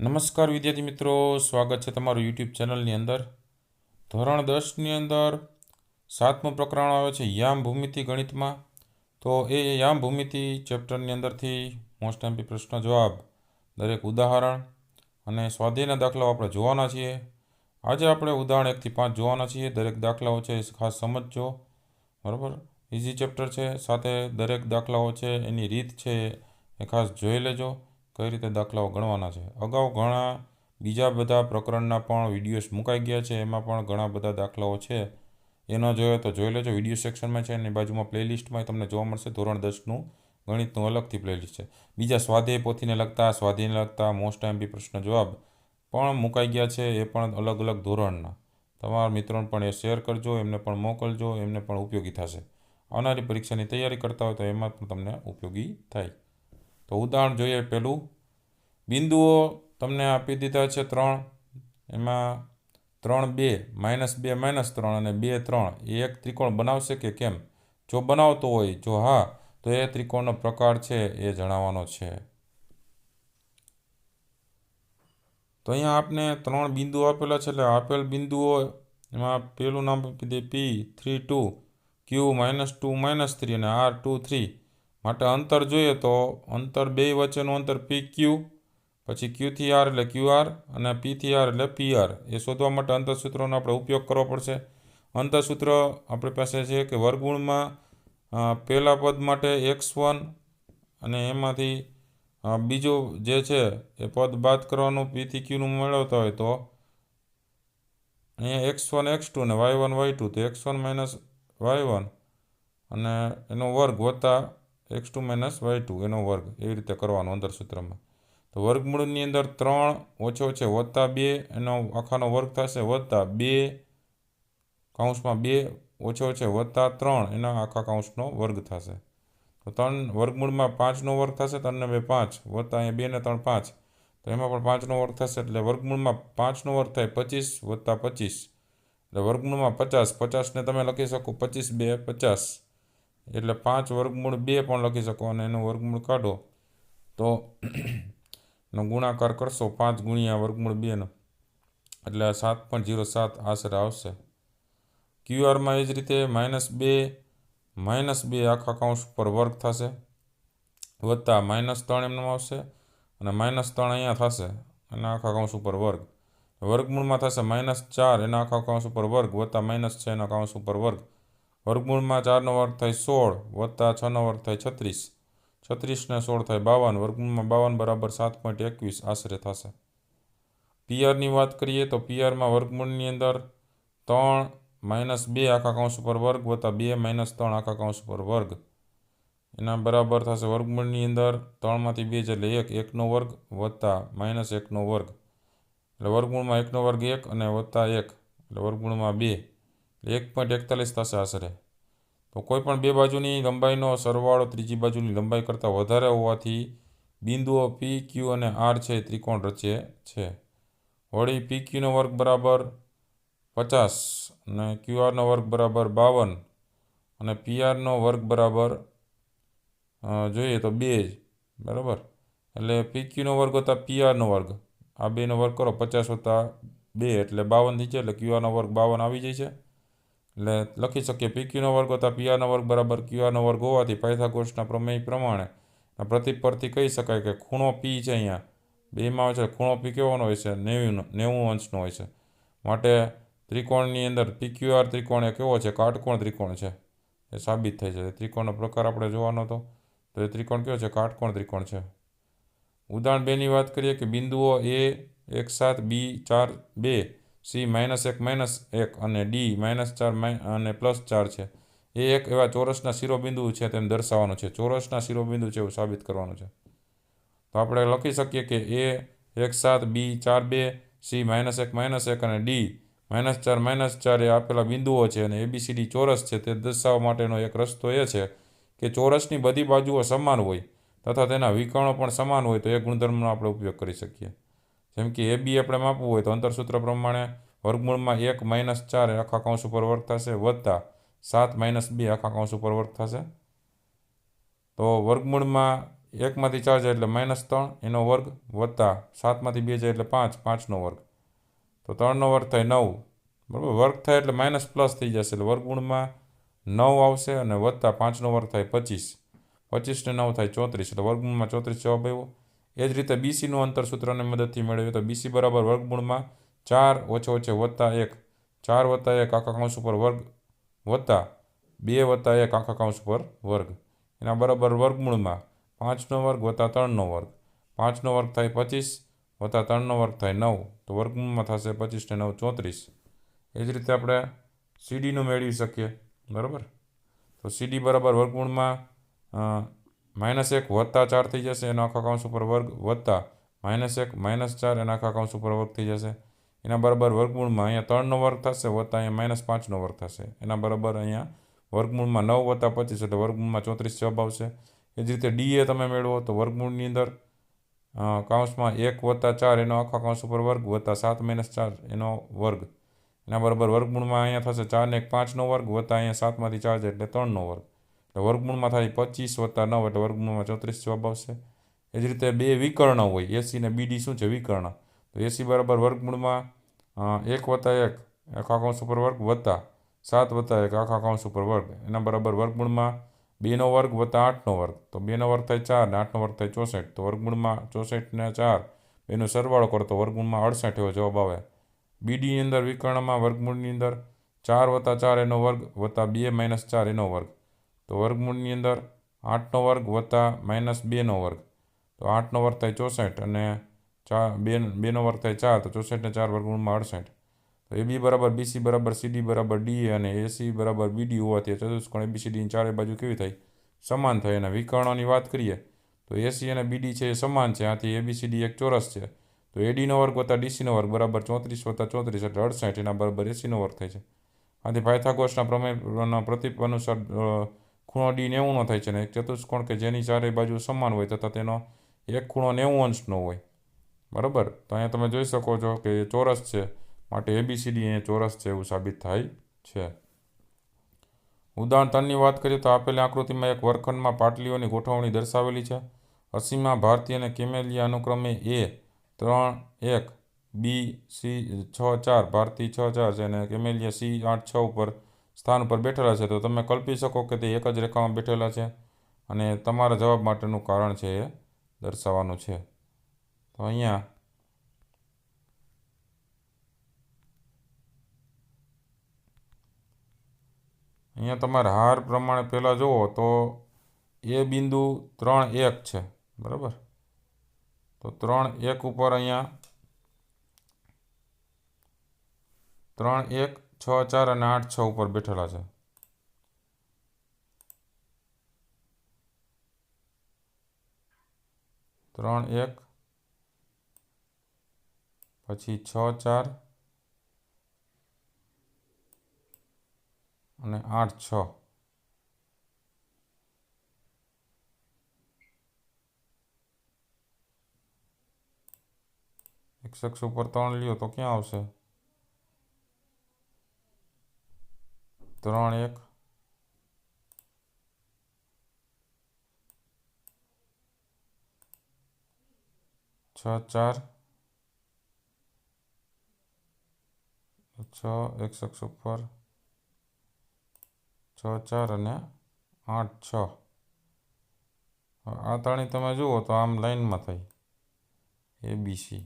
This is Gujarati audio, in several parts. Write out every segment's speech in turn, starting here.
નમસ્કાર વિદ્યાર્થી મિત્રો, સ્વાગત છે તમારું યુટ્યુબ ચેનલની અંદર। ધોરણ 10ની અંદર 7મું પ્રકરણ આવે છે યામ ભૂમિતિ ગણિતમાં। તો એ યામ ભૂમિતિ ચેપ્ટરની અંદરથી મોસ્ટ એમપી પ્રશ્ન જવાબ, દરેક ઉદાહરણ અને સ્વાધ્યાયના દાખલાઓ આપણે જોવાના છીએ। આજે આપણે ઉદાહરણ 1 થી 5 જોવાના છીએ। દરેક દાખલાઓ છે ખાસ સમજજો, બરાબર। ઇઝી ચેપ્ટર છે, સાથે દરેક દાખલાઓ છે એની રીત છે એ ખાસ જોઈ લેજો, કઈ રીતે દાખલાઓ ગણવાના છે। અગાઉ ઘણા બીજા બધા પ્રકરણના પણ વિડીયોઝ મુકાઈ ગયા છે, એમાં પણ ઘણા બધા દાખલાઓ છે, એ ન જોયો તો જોઈ લેજો, વિડીયો સેક્શનમાં છે, એની બાજુમાં પ્લેલિસ્ટમાં તમને જોવા મળશે। ધોરણ 10નું ગણિતનું અલગથી પ્લેલિસ્ટ છે। બીજા સ્વાધ્યાય પોથીને લગતા મોસ્ટ એમપી પ્રશ્ન જવાબ પણ મુકાઈ ગયા છે, એ પણ અલગ અલગ ધોરણના। તમારા મિત્રોને પણ એ શેર કરજો, એમને પણ મોકલજો, એમને પણ ઉપયોગી થશે। આવનારી પરીક્ષાની તૈયારી કરતા હોય તો એમાં પણ તમને ઉપયોગી થાય। તો ઉદાહરણ જોઈએ પહેલું। બિંદુઓ તમને આપી દીધા છે 3, એમાં 3 2 -2 -3 અને 2 3 એ એક ત્રિકોણ બનાવશે કે કેમ? જો બનાવતો હોય, જો હા, તો એ ત્રિકોણનો પ્રકાર છે એ જણાવવાનો છે। તો અહીંયા આપને 3 બિંદુઓ આપેલા છે, એટલે આપેલ બિંદુઓ એમાં પહેલું નામ આપી દે P 3 2, Q -2 -3 અને R 2 3 માટે અંતર જોઈએ તો અંતર બે વચ્ચેનું અંતર PQ, પછી Q થી R એટલે QR અને P થી R એટલે PR। એ શોધવા માટે અંતરસૂત્રનો આપણે ઉપયોગ કરવો પડશે। અંતરસૂત્ર આપણી પાસે છે કે વર્ગમૂળમાં પહેલા પદ માટે x1 અને એમાંથી બીજું જે છે એ પદ બાદ કરવાનું, P થી Qનું મેળવતા હોય તો અહીંયા x1 x2 અને y1 y2, તો x1 - y1 અને એનો વર્ગ વત્તા x2 - y2 એનો વર્ગ, એવી રીતે કરવાનું અંતરસૂત્રમાં। તો વર્ગમૂળની અંદર 3 ઓછે ઓછે વત્તા 2 એનો આખાનો વર્ગ થશે, વત્તા 2 કૌંસમાં 2 ઓછે ઓછે વત્તા 3 એના આખા કૌંસનો વર્ગ થશે। તો 3 વર્ગમૂળમાં 5નો વર્ગ થશે, 3 ને 2 5, વત્તા અહીંયા 2 ને 3 5, તો એમાં પણ 5નો વર્ગ થશે, એટલે વર્ગમૂળમાં 5નો વર્ગ થાય 25 વત્તા 25, એટલે વર્ગમૂળમાં 50। 50ને તમે લખી શકો 25 2 50, એટલે 5 વર્ગમૂળ 2 પણ લખી શકો, અને એનું વર્ગમૂળ કાઢો તો નો ગુણાકાર કરશો 5 ગુણ્યા વર્ગમૂળ 2નો, એટલે 7.07 આશરે આવશે। QRમાં એ જ રીતે -2 આખા કૌંસ પર વર્ગ થશે, વત્તા -3 એમનો આવશે, અને -3 અહીંયા થશે એના આખા કૌંસ ઉપર વર્ગ, વર્ગમૂળમાં થશે -4 એના આખા કૌંસ ઉપર વર્ગ, વત્તા -6 એના કૌંસ ઉપર વર્ગ, વર્ગમૂળમાં 4નો વર્ગ થાય 16, વત્તા 6નો વર્ગ થાય 36, 36 ને 16 થાય 52, વર્ગમૂળમાં 52 બરાબર 7.21 આશરે થશે। PRની વાત કરીએ તો PRમાં વર્ગમૂળની અંદર 3 -2 આખા કૌંસ ઉપર વર્ગ, વત્તા 2 - 3 આખા કૌંસ ઉપર વર્ગ, એના બરાબર થશે વર્ગમૂળની અંદર 3માંથી 2 એટલે 1, 1નો વર્ગ વત્તા -1નો વર્ગ, એટલે વર્ગમૂળમાં 1નો વર્ગ 1 અને વત્તા 1, એટલે વર્ગમૂળમાં 2, એટલે 1.41 થશે આશરે। તો કોઈ પણ બે બાજુની લંબાઈનો સરવાળો ત્રીજી બાજુની લંબાઈ કરતાં વધારે હોવાથી બિંદુઓ P, Q અને R છે ત્રિકોણ રચે છે। વળી PQનો વર્ગ બરાબર 50 અને QR નો વર્ગ બરાબર 52 અને PRનો વર્ગ બરાબર જોઈએ તો 2, બરાબર। એટલે PQનો વર્ગ વત્તા PRનો વર્ગ, આ બેનો વર્ગ કરો 50 વત્તા 2 એટલે 52 થઈ જાય, એટલે QRનો વર્ગ 52 આવી જાય છે। એટલે લખી શકીએ PQનો વર્ગ વત્તા PRનો વર્ગ બરાબર QRનો વર્ગ હોવાથી પાયથાગોરસના પ્રમેય પ્રમાણે પ્રતીક પરથી કહી શકાય કે ખૂણો P છે, અહીંયા બેમાં છે ખૂણો P કેવાનો હોય છે? 90 અંશનો હોય છે। માટે ત્રિકોણની અંદર PQR ત્રિકોણ એ કેવો છે? કાટકોણ ત્રિકોણ છે, એ સાબિત થાય છે। ત્રિકોણનો પ્રકાર આપણે જોવાનો હતો, તો એ ત્રિકોણ કયો છે? કાટકોણ ત્રિકોણ છે। ઉદાહરણ 2ની વાત કરીએ કે બિંદુઓ A 1 7, B 4 2, C -1 -1 અને D -4 અને +4 છે। એ એક એવા ચોરસના શિરોબિંદુ છે તેમ દર્શાવવાનું છે। ચોરસના શિરોબિંદુ છે એવું સાબિત કરવાનું છે। તો આપણે લખી શકીએ કે A 1 7, B 4 2, C -1 -1 અને D -4 -4 એ આપેલા બિંદુઓ છે, અને ABCD ચોરસ છે તે દર્શાવવા માટેનો એક રસ્તો એ છે કે ચોરસની બધી બાજુઓ સમાન હોય તથા તેના વિકર્ણો પણ સમાન હોય તો એ ગુણધર્મનો આપણે ઉપયોગ કરી શકીએ। જેમ કે AB આપણે માપવું હોય તો અંતરસૂત્ર પ્રમાણે વર્ગમૂળમાં 1 - 4 આખા કૌંસ ઉપર વર્ગ થશે, વત્તા 7 - 2 આખા કૌંસ ઉપર વર્ગ થશે। તો વર્ગમૂળમાં 1માંથી 4 જાય એટલે -3 એનો વર્ગ વત્તા 7માંથી 2 જાય એટલે 5 5નો વર્ગ, તો 3નો વર્ગ થાય 9, બરાબર. વર્ગ થાય એટલે માઇનસ પ્લસ થઈ જશે એટલે વર્ગમૂળમાં 9 આવશે અને વત્તા 5નો વર્ગ થાય 25, 25 ને 9 થાય 34 એટલે વર્ગમૂળમાં 34 જવાબ આવ્યો. એ જ રીતે બીસીનું અંતર સૂત્રની મદદથી મેળવીએ તો બીસી બરાબર વર્ગમૂળમાં 4 ઓછે ઓછે વત્તા 1, 4 વત્તા 1 આખા કૌંસ ઉપર વર્ગ વત્તા 2 વત્તા 1 આખા કૌંસ ઉપર વર્ગ, એના બરાબર વર્ગમૂળમાં 5નો વર્ગ વત્તા 3નો વર્ગ, 5નો વર્ગ થાય 25 વત્તા 3નો વર્ગ થાય 9, તો વર્ગમૂળમાં થશે 25 ને 9 34. એ જ રીતે આપણે સીડીનું મેળવી શકીએ, બરાબર. તો સીડી બરાબર વર્ગમૂળમાં -1 વત્તા 4 થઈ જશે એનો આખા કૌંસ ઉપર વર્ગ વત્તા -1 -4 એના આખા કૌંસ ઉપર વર્ગ થઈ જશે, એના બરાબર વર્ગમૂળમાં અહીંયા 3નો વર્ગ થશે વત્તા અહીંયા -5નો વર્ગ થશે, એના બરાબર અહીંયા વર્ગમૂળમાં 9 વત્તા 25 એટલે વર્ગમૂળમાં 34 જવાબ આવશે. એ જ રીતે ડી એ તમે મેળવો તો વર્ગમૂળની અંદર કૌંસમાં 1 વત્તા 4 એનો આખા કૌંસ ઉપર વર્ગ વત્તા 7 - 4 એનો વર્ગ, એના બરાબર વર્ગમૂળમાં અહીંયા થશે 4 ને 1 5નો વર્ગ વત્તા અહીંયા 7માંથી 4 જાય એટલે 3નો વર્ગ, એટલે વર્ગમૂળમાં થાય 25 વત્તા 9 એટલે વર્ગમૂળમાં 34 જવાબ આવશે. એ જ રીતે બે વિકર્ણ હોય એસી ને બીડી શું છે વિકર્ણ, તો એસી બરાબર વર્ગમૂળમાં 1 વત્તા 1 આખા કૌંસ ઉપર વર્ગ વત્તા 7 વત્તા 1 આખા કૌંસ ઉપર વર્ગ, એના બરાબર વર્ગમૂળમાં 2નો વર્ગ વત્તા 8નો વર્ગ, તો 2નો વર્ગ થાય 4 ને 8નો વર્ગ થાય 64, તો વર્ગમૂળમાં 64 ને 4 એનો સરવાળો કરો તો વર્ગમૂળમાં 68 એવો જવાબ આવે. બીડીની અંદર વિકર્ણમાં વર્ગમૂળની અંદર 4 વત્તા 4 એનો વર્ગ વત્તા 2 - 4 એનો વર્ગ, તો વર્ગમૂળની અંદર 8નો વર્ગ વત્તા -2નો વર્ગ, તો 8નો વર્ગ થાય 64 અને 2નો વર્ગ થાય 4, તો 64 ને 4 વર્ગમૂળમાં 68. તો એબી બરાબર બીસી બરાબર સીડી બરાબર ડી અને એસી બરાબર બીડી હોવાથી ચતુષ્કોણ એબીસીડીની ચારે બાજુ કેવી થાય સમાન થાય. અને વિકર્ણોની વાત કરીએ તો એસી અને બીડી છે એ સમાન છે, આથી એબીસીડી એક ચોરસ છે, તો એડીનો વર્ગ વત્તા ડીસીનો વર્ગ બરાબર 34 વત્તા 34 એટલે 68, એના બરાબર એસીનો વર્ગ થાય છે. આથી પાયથાગોરસના પ્રમેયના પ્રતીક અનુસાર ખૂણો ડી 90નો થાય છે અને એક ચતુષ્કોણ કે જેની ચારે બાજુ સમાન હોય તથા તેનો એક ખૂણો 90 અંશનો હોય, બરાબર. તો અહીંયા તમે જોઈ શકો છો કે એ ચોરસ છે, માટે એબીસીડી અહીંયા ચોરસ છે એવું સાબિત થાય છે. ઉદાહરણ 3ની વાત કરીએ તો આપેલી આકૃતિમાં એક વર્ગખંડમાં પાટલીઓની ગોઠવણી દર્શાવેલી છે. અસીમા, ભારતી અને કેમેલિયા અનુક્રમે A3 1 બી સી 6 4, ભારતી 6 4 છે અને કેમેલિયા સી 8 6 ઉપર સ્થાન ઉપર બેઠેલા છે, તો તમે કલ્પી શકો કે તે એક જ રેખામાં બેઠેલા છે અને તમારા જવાબ માટેનું કારણ છે એ દર્શાવવાનું છે. તો અહીંયા તમારે હાર પ્રમાણે પહેલાં જુઓ તો એ બિંદુ 3 1 છે, બરાબર. તો 3 1 ઉપર અહીંયા 3 1 6 4 અને 8 6 ઉપર બેઠેલા છે. ત્રણ 1 પછી 6 4 અને 8 6. x ઉપર 3 લ્યો તો ક્યાં આવશે? 3 1 6 4 6 x ઉપર 6 4 અને 8 6. આ ત્રણેય તમે જુઓ તો આમ લાઈનમાં થાય એબીસી,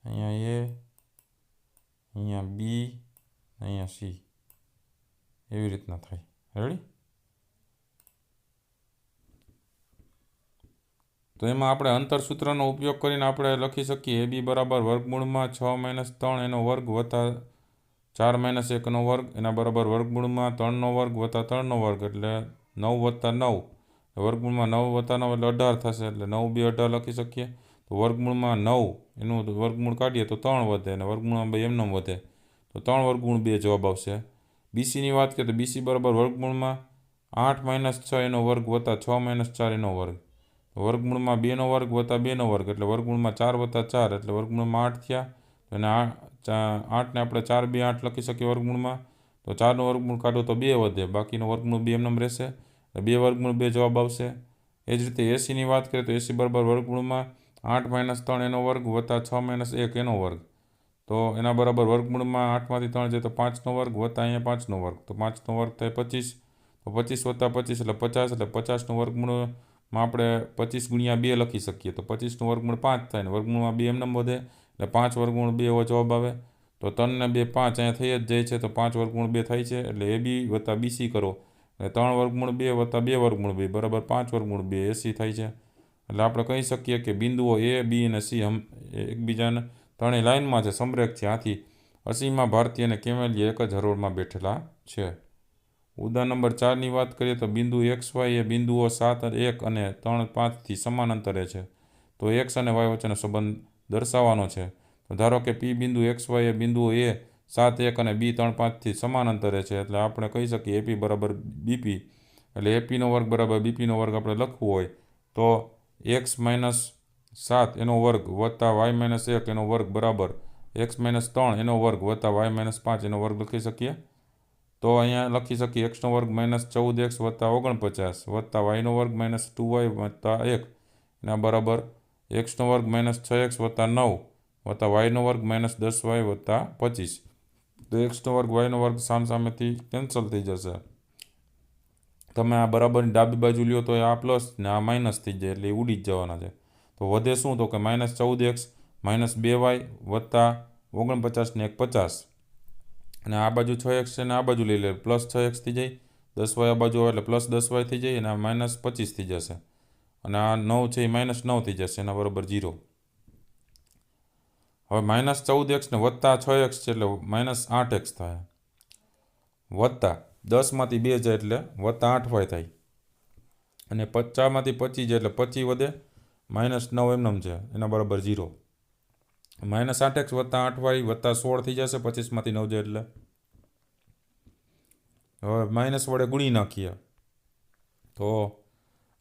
અહીંયા એ, અહીંયા બી, અહીંયા સી, એવી રીતના થાય. રેડી? તો એમાં આપણે અંતર સૂત્રનો ઉપયોગ કરીને આપણે લખી શકીએ એબી બરાબર વર્ગમૂળમાં 6 - 3 એનો વર્ગ વત્તા 4 - 1નો વર્ગ, એના બરાબર વર્ગમૂળમાં 3નો વર્ગ વત્તા 3નો વર્ગ એટલે 9 વત્તા 9, વર્ગમૂળમાં 9 વત્તા 9 એટલે 18 થશે, એટલે 9 2 18 લખી શકીએ. તો વર્ગમૂળમાં 9 એનું વર્ગમૂળ કાઢીએ તો 3 વધે અને વર્ગમૂળમાં 2 એમનેમ વધે, તો 3 વર્ગમૂળ 2 જવાબ આવશે. બીસીની વાત કરીએ તો બીસી બરાબર વર્ગમૂળમાં 8 - 6 એનો વર્ગ વત્તા 6 - 4 એનો વર્ગ, વર્ગમૂળમાં 2નો વર્ગ વત્તા 2નો વર્ગ એટલે વર્ગમૂળમાં 4 વત્તા 4 એટલે વર્ગમૂળમાં 8 થયા, અને 8ને આપણે 4 2 8 લખી શકીએ વર્ગમૂળમાં, તો 4નું વર્ગમૂળ કાઢો તો 2 વધે, બાકીનો વર્ગમૂળ 2 એમનેમ રહેશે, 2 વર્ગમૂળ 2 જવાબ આવશે. એ જ રીતે એસીની વાત કરીએ તો એસી બરાબર વર્ગમૂળમાં 8 - 3 એનો વર્ગ વત્તા 6 - 1 એનો વર્ગ. તો એના બરાબર વર્ગમૂળમાં 8માંથી 3 જાય તો 5નો વર્ગ વત્તા અહીંયા 5નો વર્ગ. તો 5નો વર્ગ થાય 25. તો 25 વત્તા 25 એટલે 50. એટલે 50નું વર્ગમૂળમાં આપણે 25 ગુણ્યા 2 લખી શકીએ. તો 25નું વર્ગમૂળ 5 થાય ને વર્ગમૂળમાં 2 એમને વધે એટલે 5 વર્ગમૂળ 2 એવો જવાબ આવે. તો 3 ને 2 5 અહીંયા થઈ જ જાય છે. તો 5 વર્ગમૂળ 2 થાય છે. એટલે AB વત્તા BC કરો એટલે 3 વર્ગમૂળ 2 વત્તા 2 વર્ગમૂળ 2 બરાબર 5 વર્ગમૂળ 2 AC થાય છે. એટલે આપણે કહી શકીએ કે બિંદુઓ A, B અને C એકબીજાને ત્રણેય લાઇનમાં છે, સમરેખ છે. આથી અસીમા ભારતી અને કેમેલિયા એક જ હરોળમાં બેઠેલા છે. ઉદાહરણ નંબર 4ની વાત કરીએ તો બિંદુ XY એ બિંદુઓ 7, 1 અને 3, 5થી સમાન અંતરે છે. તો X અને Y વચ્ચેનો સંબંધ દર્શાવવાનો છે. તો ધારો કે P બિંદુ XY એ બિંદુઓ A 7, 1 અને B 3, 5થી સમાન અંતરે છે. એટલે આપણે કહી શકીએ AP બરાબર BP. એટલે APનો વર્ગ બરાબર BPનો વર્ગ આપણે લખવું હોય તો X - 7 એનો વર્ગ વત્તા Y - 1 એનો વર્ગ બરાબર X - 3 એનો વર્ગ વત્તા Y - 5 એનો વર્ગ લખી શકીએ. તો અહીંયા લખી શકીએ Xનો વર્ગ -14X વત્તા 49 વત્તા Yનો વર્ગ -2Y વત્તા 1 એના બરાબર Xનો વર્ગ -6X વત્તા 9 વત્તા Yનો વર્ગ -10Y વત્તા 25. તો Xનો વર્ગ Yનો વર્ગ સામસામેથી કેન્સલ થઈ જશે. તમે આ બરાબરની ડાબી બાજુ લ્યો તો આ પ્લસ ને આ માઇનસ થઈ જાય એટલે એ ઉડી જ જવાના છે. તો વધે શું? તો કે -14X -2Y વત્તા 49 ને 1 50 અને આ બાજુ 6X છે ને આ બાજુ લઈ લે +6X થઈ જાય. 10Y આ બાજુ આવે એટલે +10Y થઈ જાય અને આ -25 થઈ જશે અને આ 9 છે એ -9 થઈ જશે એના બરાબર 0. હવે -14X ને વત્તા 6X છે એટલે -8X થાય વત્તા 10માંથી 2 જાય એટલે વત્તા 8Y થાય અને 50માંથી 25 જાય એટલે 25 વધે -9 એમનેમ છે એના બરાબર 0. -8X વત્તા 8Y વત્તા 16 થઈ જશે 25માંથી 9 જાય એટલે. હવે માઇનસ વડે ગુણી નાખીએ તો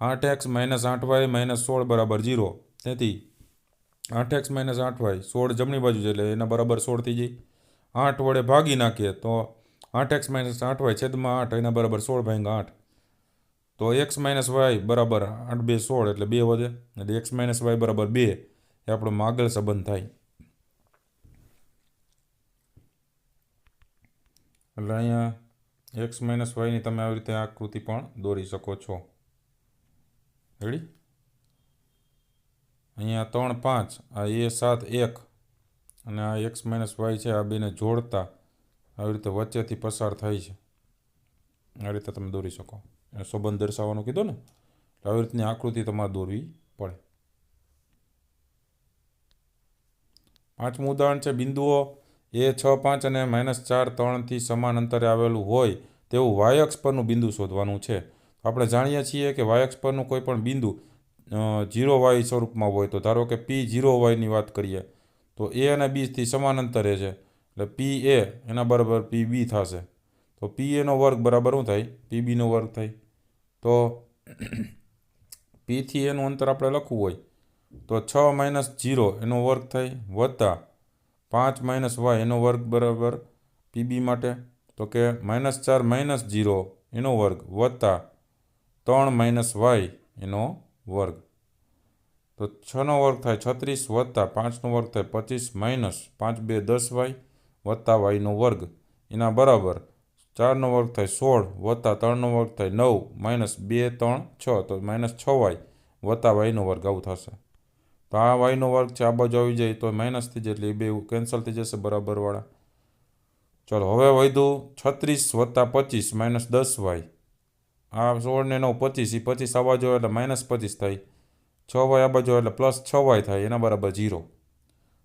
8X - 8Y - 16 બરાબર 0. તેથી 8X - 8Y 16 જમણી બાજુ છે એટલે એના બરાબર 16 થઈ જાય. 8 વડે ભાગી નાખીએ તો 8X - 8Y છેદમાં 8 એના બરાબર 16 ભાગ્યા 8. તો X - Y બરાબર 8 2 16 એટલે 2 વધે એટલે X - Y બરાબર 2 એ આપણો આગળ સંબંધ થાય. એટલે અહીંયા X - Yની તમે આવી રીતે આકૃતિ પણ દોરી શકો છો. રેડી? અહીંયા 3 5 આ A 7 1 અને આ X - Y છે આ બેને જોડતા આવી રીતે વચ્ચેથી પસાર થાય છે. આ રીતે તમે દોરી શકો. સંબંધ દર્શાવવાનો કીધો ને આવી રીતની આકૃતિ તમારે દોરવી પડે. પાંચમું ઉદાહરણ છે બિંદુઓ A 6 5 અને -4 3થી સમાન અંતરે આવેલું હોય તેવું Y અક્ષ પરનું બિંદુ શોધવાનું છે. આપણે જાણીએ છીએ કે Y અક્ષ પરનું કોઈ પણ બિંદુ 0Y સ્વરૂપમાં હોય. તો ધારો કે P 0Yની વાત કરીએ તો A અને B થી સમાન અંતરે છે એટલે PA એના બરાબર PB થશે. તો PA નો વર્ગ બરાબર શું થાય? PBનો વર્ગ થાય. તો P થી એનું અંતર આપણે લખવું હોય તો 6 - 0 એનો વર્ગ થાય વત્તા 5 - Y એનો વર્ગ બરાબર PB માટે તો કે -4 - 0 એનો વર્ગ વત્તા 3 - Y એનો વર્ગ. તો 6નો વર્ગ થાય 36 વત્તા 5નો વર્ગ થાય 25 -5 2 10Y વત્તા Yનો વર્ગ એના બરાબર 4નો વર્ગ થાય 16 વત્તા 3નો વર્ગ થાય 9 -2 3 6 તો -6Y વત્તા Yનો વર્ગ આવું થશે. તો આ Yનો વર્ગ છે આ બાજુ આવી જાય તો માઇનસ થઈ જાય એટલે એ બે કેન્સલ થઈ જશે બરાબરવાળા. ચલો હવે વધ્યું 36 વત્તા 25 -10Y. આ 16 ને 9 25 એ 25 આ બાજુ એટલે -25 થાય. 6Y આ બાજુ એટલે +6Y થાય એના બરાબર 0.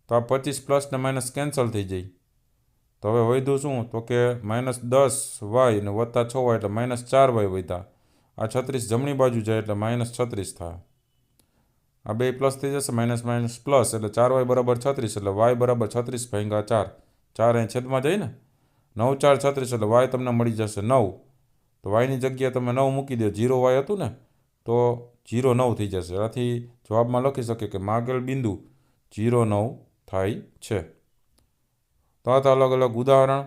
તો આ 25 પ્લસ ને માઇનસ કેન્સલ થઈ જાય. તો હવે વધ્યું શું? તો કે -10Y ને વત્તા 6Y એટલે -4Y વધ્યા. આ 36 જમણી બાજુ જાય એટલે -36 થાય. આ બે પ્લસ થઈ જશે માઇનસ પ્લસ એટલે 4Y બરાબર 36 એટલે Y બરાબર 36 ભાગ્યા 4. 4 અહીં છેદમાં જાય ને 9 4 36 એટલે Y તમને મળી જશે 9. તો Yની જગ્યાએ તમે 9 મૂકી દો. 0Y હતું ને તો 0 9 થઈ જશે. આથી જવાબમાં લખી શકીએ કે માગેલ બિંદુ 0 9 થાય છે. તો આ અલગ અલગ ઉદાહરણ.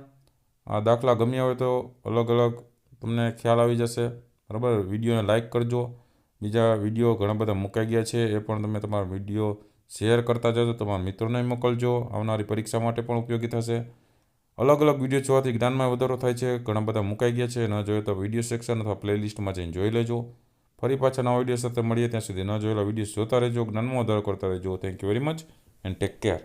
આ દાખલા ગમ્યા હોય તો અલગ અલગ તમને ખ્યાલ આવી જશે. બરાબર? વિડીયોને લાઇક કરજો. બીજા વિડીયો ઘણા બધા મુકાઈ ગયા છે, એ પણ તમે તમારા વિડીયો શેર કરતા જજો, તમારા મિત્રોને મોકલજો, આવનારી પરીક્ષા માટે પણ ઉપયોગી થશે. અલગ અલગ વિડીયો જોવાથી જ્ઞાનમાં વધારો થાય છે. ઘણા બધા મુકાઈ ગયા છે, ન જોઈએ તો વિડીયો સેક્શન અથવા પ્લેલિસ્ટમાં જઈને જોઈ લેજો. ફરી પાછા નવા વિડીયો સાથે મળીએ, ત્યાં સુધી ન જોયેલા વિડીયો જોતા રહેજો, જ્ઞાનમાં વધારો કરતા રહેજો. Thank you very much and take care.